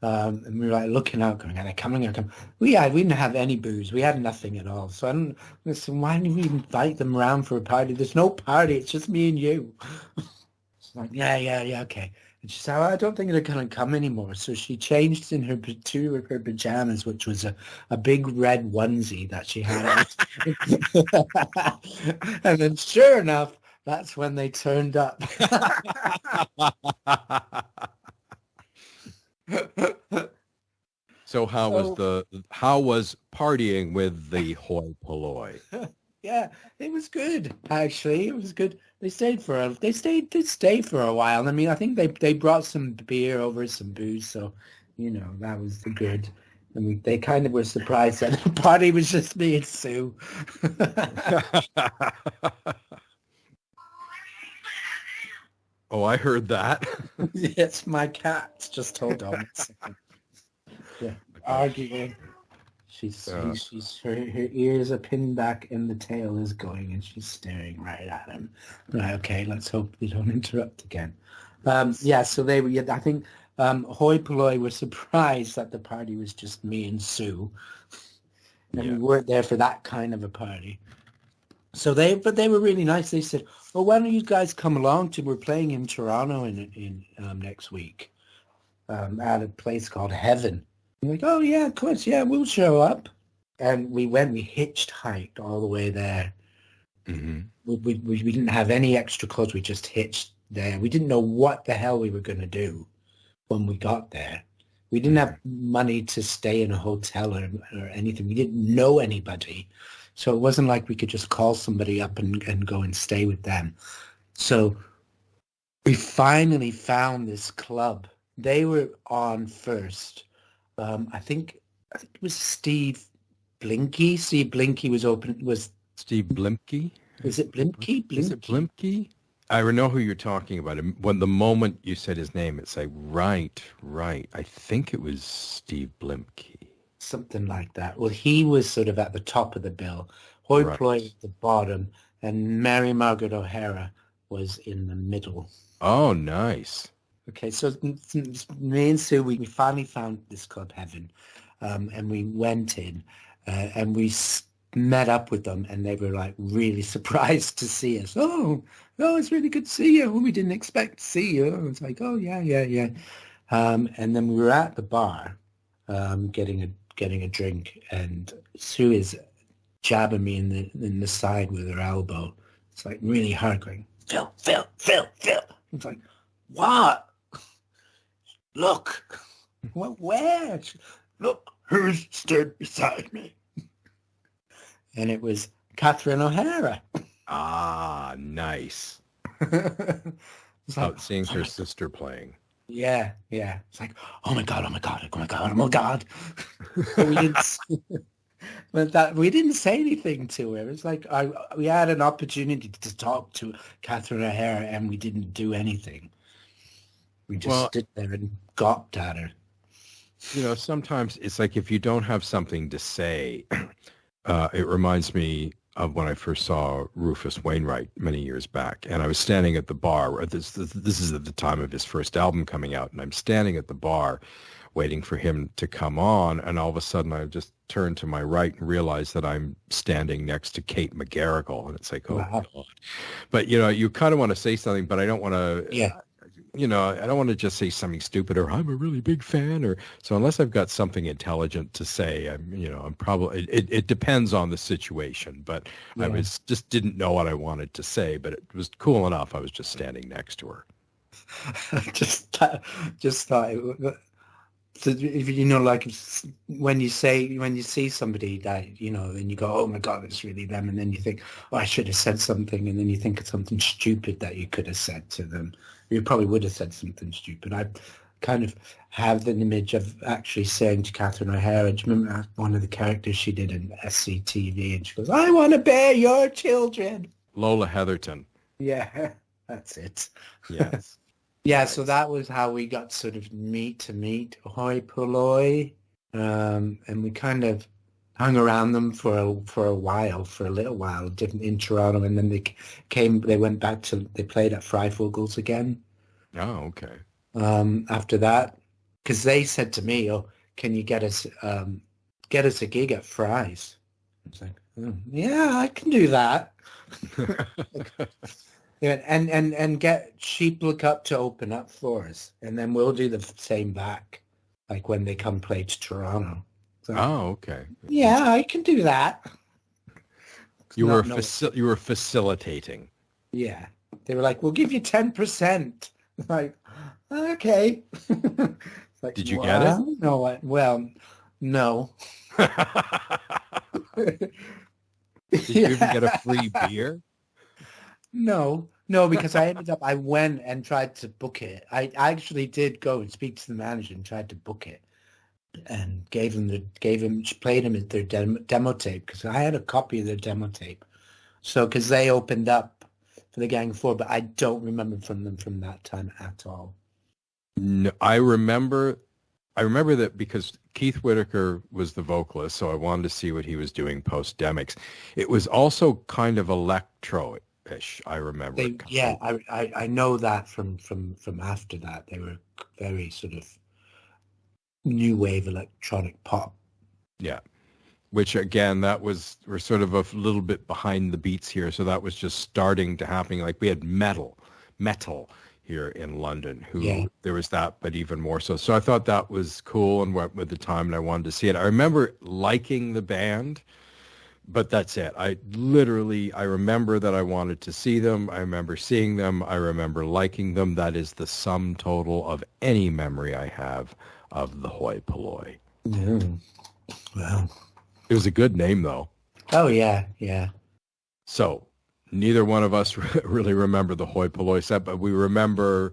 And we were like looking out, going, "Are they coming? Are they coming?" We didn't have any booze. We had nothing at all. So I don't listen. Why did we invite them around for a party? There's no party. It's just me and you. She's like, yeah, okay. And she said, well, I don't think they're going to come anymore. So she changed in her two of her pajamas, which was a big red onesie that she had. And then sure enough, that's when they turned up. So how was partying with the hoi polloi? Yeah, it was good. Actually, it was good. They stayed for a while. I mean, I think they brought some beer over, some booze, so that was good. And they kind of were surprised that the party was just me and Sue. Oh, I heard that. Yes, my cat. Just hold on a second. Yeah, arguing. Her ears are pinned back and the tail is going and she's staring right at him. Right, okay, let's hope we don't interrupt again. So they were, I think hoi polloi were surprised that the party was just me and Sue. And we weren't there for that kind of a party. But they were really nice. They said, "Oh, why don't you guys come along we're playing in Toronto in next week at a place called Heaven." I'm like, "Oh yeah, of course, yeah, we'll show up." And we hitchhiked all the way there. Mm-hmm. We didn't have any extra clothes. We just hitched there. We didn't know what the hell we were going to do when we got there. We didn't have money to stay in a hotel or anything. We didn't know anybody. So it wasn't like we could just call somebody up and go and stay with them. So we finally found this club. They were on first. I think it was Steve Blinky. Steve Blinky was open. Was Steve Blimke? Is it Blimke? Is it Blimke? I know who you're talking about. When the moment you said his name, it's like, right. I think it was Steve Blimke. Something like that. Well, he was sort of at the top of the bill. Hoi polloi at the bottom, and Mary Margaret O'Hara was in the middle. Oh, nice. Okay, so me and Sue, we finally found this club Heaven, and we went in, and we met up with them, and they were like really surprised to see us. Oh, it's really good to see you. We didn't expect to see you. It's like, oh yeah. And then we were at the bar, getting a drink, and Sue is jabbing me in the side with her elbow. It's like really hard, going, Phil. It's like, what? Look. What? Where? Look, who's stood beside me? And it was Catherine O'Hara. Ah, nice. Out seeing her sister playing. Yeah. It's like, oh my god. We didn't say anything to her. It's like we had an opportunity to talk to Catherine O'Hara and we didn't do anything. We just stood there and gawped at her. Sometimes it's like if you don't have something to say, it reminds me of when I first saw Rufus Wainwright many years back, and I was standing at the bar. This is at the time of his first album coming out, and I'm standing at the bar waiting for him to come on, and all of a sudden I just turned to my right and realized that I'm standing next to Kate McGarrigle, and it's like, oh, wow. God. But, you kind of want to say something, but I don't want to... Yeah. I don't want to just say something stupid or I'm a really big fan so unless I've got something intelligent to say, I'm probably, it depends on the situation, but yeah. I just didn't know what I wanted to say, but it was cool enough. I was just standing next to her. just thought so if like when you see somebody that and you go, oh my god, it's really them, and then you think, oh, I should have said something, and then you think of something stupid that you could have said to them. You probably would have said something stupid. I kind of have an image of actually saying to Catherine O'Hara, do you remember one of the characters she did in SCTV, and she goes, I want to bear your children. Lola Heatherton. Yeah, that's it. Yes. Yeah, so that was how we got sort of meet hoi polloi, and we kind of hung around them for a little while, in Toronto, and then they played at Fryfogle's again. Oh, okay. After that, because they said to me, "Oh, can you get us a gig at Fry's?" I was like, "Oh, yeah, I can do that." Yeah, and get Sheep Look Up to open up for us, and then we'll do the same back, like when they come play to Toronto. So, Oh, okay. yeah, I can do that. You No, were no, you were facilitating. yeah. They were like, "We'll give you 10%." Like, okay. It's like, Did you get it? No, well, no. Did you even get a free beer? No, because I went and tried to book it. I actually did go and speak to the manager and tried to book it, and played him their demo tape, because I had a copy of their demo tape. So, because they opened up for the Gang of Four, but I don't remember from them from that time at all. No, I remember that because Keith Whitaker was the vocalist, so I wanted to see what he was doing post-Demics. It was also kind of electro-ish, I remember. I know that from after that. They were very sort of new wave electronic pop. Yeah. Which again, we're sort of a little bit behind the beats here, so that was just starting to happen. Like we had metal here in London, there was that, but even more so. So I thought that was cool and went with the time, and I wanted to see it. I remember liking the band, but that's it. I remember that I wanted to see them. I remember seeing them. I remember liking them. That is the sum total of any memory I have of the Hoi Polloi. Mm. Wow. It was a good name, though. Oh, yeah, yeah. So neither one of us really remember the Hoi Polloi set, but we remember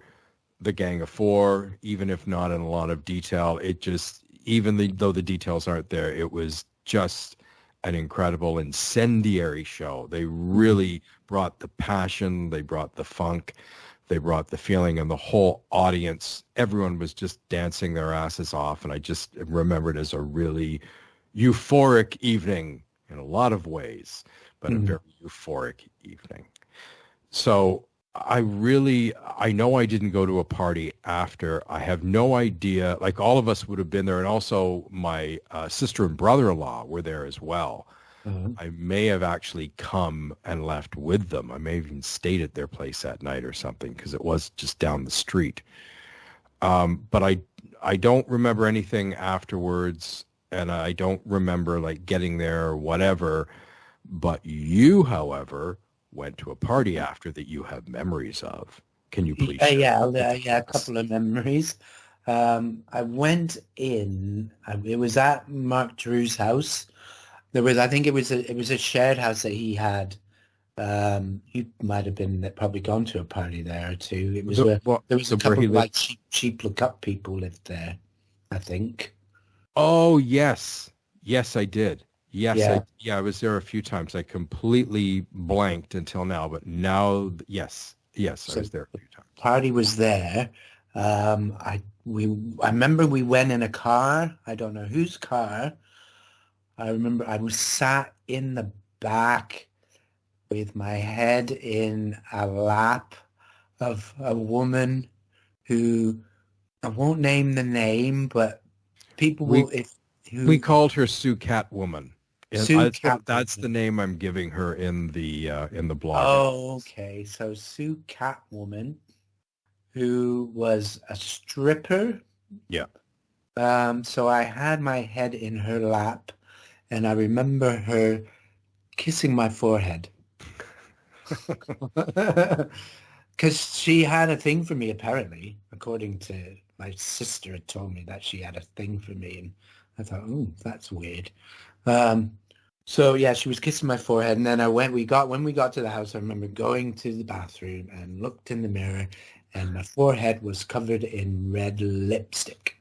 the Gang of Four, even if not in a lot of detail. It just, though the details aren't there, it was just an incredible incendiary show. They really brought the passion, they brought the funk, they brought the feeling, and the whole audience, everyone was just dancing their asses off, and I just remember it as a really euphoric evening in a lot of ways, but a very euphoric evening. So I know I didn't go to a party after. I have no idea. Like all of us would have been there, and also my sister and brother-in-law were there as well. I may have actually come and left with them. I may have even stayed at their place that night or something, because it was just down the street. But I don't remember anything afterwards. And I don't remember like getting there or whatever, but you, however, went to a party after that you have memories of. Can you please share? A couple of memories. I went in, it was at Mark Drew's house. I think it was a shared house that he had. You might have probably gone to a party there or two. It was there was a couple of like cheap look up people lived there, I think. Oh, yes. Yes, I did. Yes, yeah. I was there a few times. I completely blanked until now, but now, yes, so I was there a few times. Party was there. I remember we went in a car. I don't know whose car. I remember I was sat in the back with my head in a lap of a woman who, I won't name the name, but people we called her Sue Catwoman. That's the name I'm giving her in the blog. Oh, okay. So Sue Catwoman, who was a stripper. Yeah. So I had my head in her lap, and I remember her kissing my forehead. Because she had a thing for me, apparently, according to my sister had told me that she had a thing for me, and I thought, oh, that's weird. So yeah, she was kissing my forehead, and then when we got to the house, I remember going to the bathroom and looked in the mirror, and my forehead was covered in red lipstick.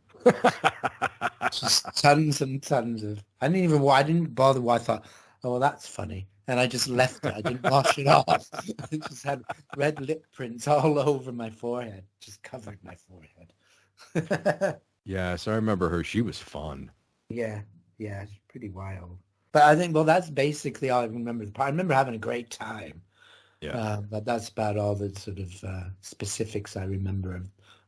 Just tons and tons of. I didn't bother. I thought, oh, well, that's funny, and I just left it. I didn't wash it off. I just had red lip prints all over my forehead, just covered my forehead. Yeah, so I remember her. She was fun. Yeah, it's pretty wild. But I think, well, that's basically all I remember. I remember having a great time. Yeah. But that's about all the sort of specifics I remember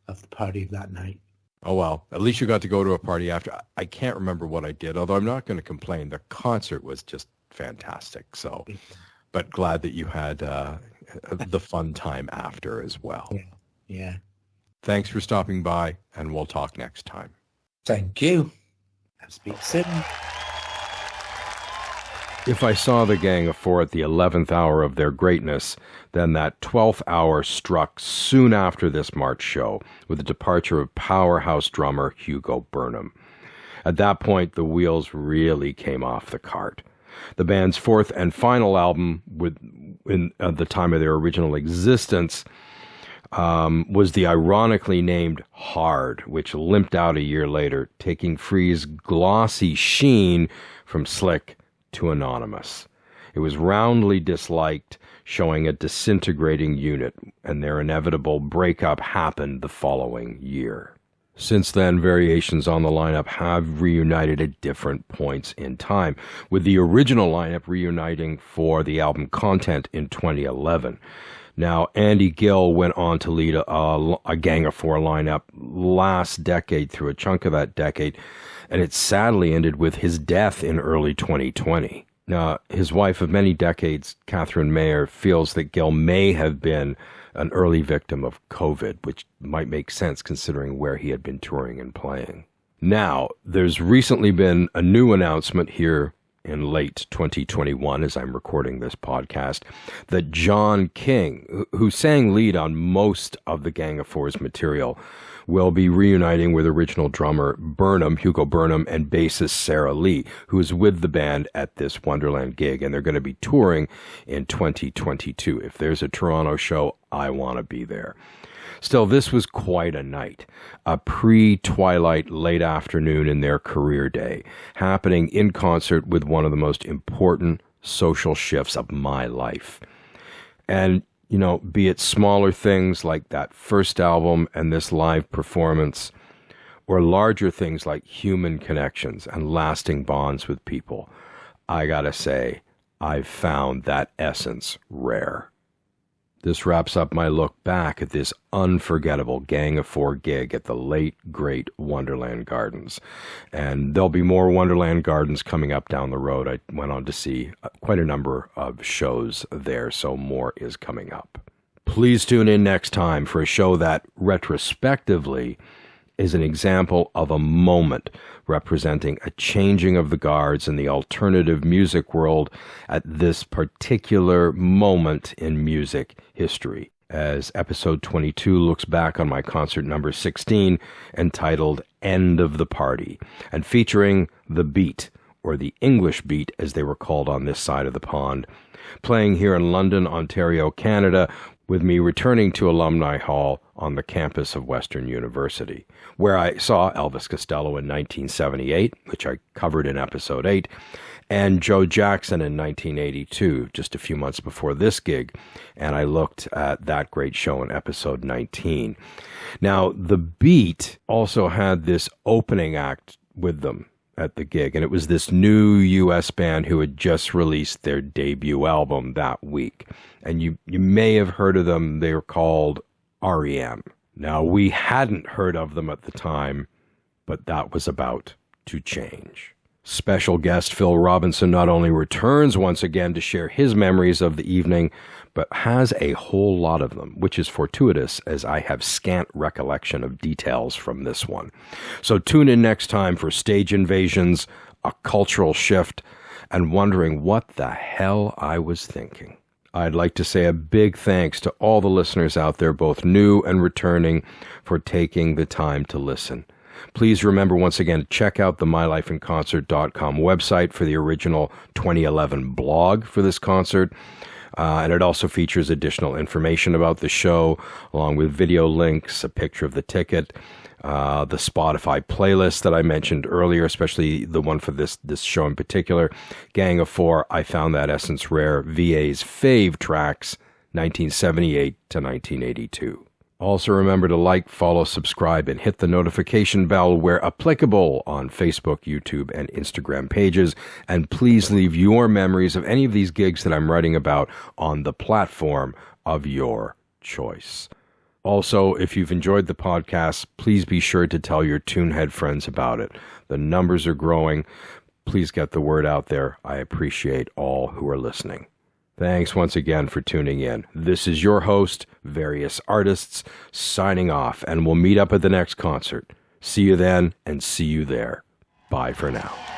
of the party of that night. Oh, well, at least you got to go to a party after. I can't remember what I did, although I'm not going to complain. The concert was just fantastic. So, but glad that you had the fun time after as well. Yeah. Yeah. Thanks for stopping by, and we'll talk next time. Thank you. I'll speak soon. If I saw the Gang of Four at the 11th hour of their greatness, then that 12th hour struck soon after this March show, with the departure of powerhouse drummer Hugo Burnham. At that point, the wheels really came off the cart. The band's fourth and final album, at the time of their original existence, was the ironically named Hard, which limped out a year later, taking Free's glossy sheen from slick to anonymous. It was roundly disliked, showing a disintegrating unit, and their inevitable breakup happened the following year. Since then, variations on the lineup have reunited at different points in time, with the original lineup reuniting for the album Content in 2011. Now, Andy Gill went on to lead a Gang of Four lineup last decade through a chunk of that decade, and it sadly ended with his death in early 2020. Now, his wife of many decades, Catherine Mayer, feels that Gill may have been an early victim of COVID, which might make sense considering where he had been touring and playing. Now, there's recently been a new announcement here in late 2021, as I'm recording this podcast, that John King, who sang lead on most of the Gang of Four's material, will be reuniting with original drummer Hugo Burnham, and bassist Sarah Lee, who is with the band at this Wonderland gig, and they're going to be touring in 2022. If there's a Toronto show, I want to be there. Still, this was quite a night, a pre-twilight late afternoon in their career day, happening in concert with one of the most important social shifts of my life. And, you know, be it smaller things like that first album and this live performance, or larger things like human connections and lasting bonds with people, I gotta say, I've found that essence rare. This wraps up my look back at this unforgettable Gang of Four gig at the late, great Wonderland Gardens. And there'll be more Wonderland Gardens coming up down the road. I went on to see quite a number of shows there, so more is coming up. Please tune in next time for a show that, retrospectively, is an example of a moment representing a changing of the guards in the alternative music world at this particular moment in music history, as episode 22 looks back on my concert number 16, entitled End of the Party, and featuring The Beat, or the English Beat as they were called on this side of the pond, playing here in London, Ontario, Canada, with me returning to Alumni Hall on the campus of Western University, where I saw Elvis Costello in 1978, which I covered in episode 8, and Joe Jackson in 1982, just a few months before this gig, and I looked at that great show in episode 19. Now, The Beat also had this opening act with them at the gig, and it was this new U.S. band who had just released their debut album that week. And you may have heard of them. They were called REM. Now, we hadn't heard of them at the time, but that was about to change. Special guest Phil Robinson not only returns once again to share his memories of the evening, but has a whole lot of them, which is fortuitous as I have scant recollection of details from this one. So tune in next time for Stage Invasions, a cultural shift, and wondering what the hell I was thinking. I'd like to say a big thanks to all the listeners out there, both new and returning, for taking the time to listen. Please remember once again to check out the mylifeinconcert.com website for the original 2011 blog for this concert. And it also features additional information about the show, along with video links, a picture of the ticket, the Spotify playlist that I mentioned earlier, especially the one for this show in particular, Gang of Four, I Found That Essence Rare, VA's fave tracks, 1978 to 1982. Also remember to like, follow, subscribe, and hit the notification bell where applicable on Facebook, YouTube, and Instagram pages. And please leave your memories of any of these gigs that I'm writing about on the platform of your choice. Also, if you've enjoyed the podcast, please be sure to tell your Toonhead friends about it. The numbers are growing. Please get the word out there. I appreciate all who are listening. Thanks once again for tuning in. This is your host, Various Artists, signing off, and we'll meet up at the next concert. See you then, and see you there. Bye for now.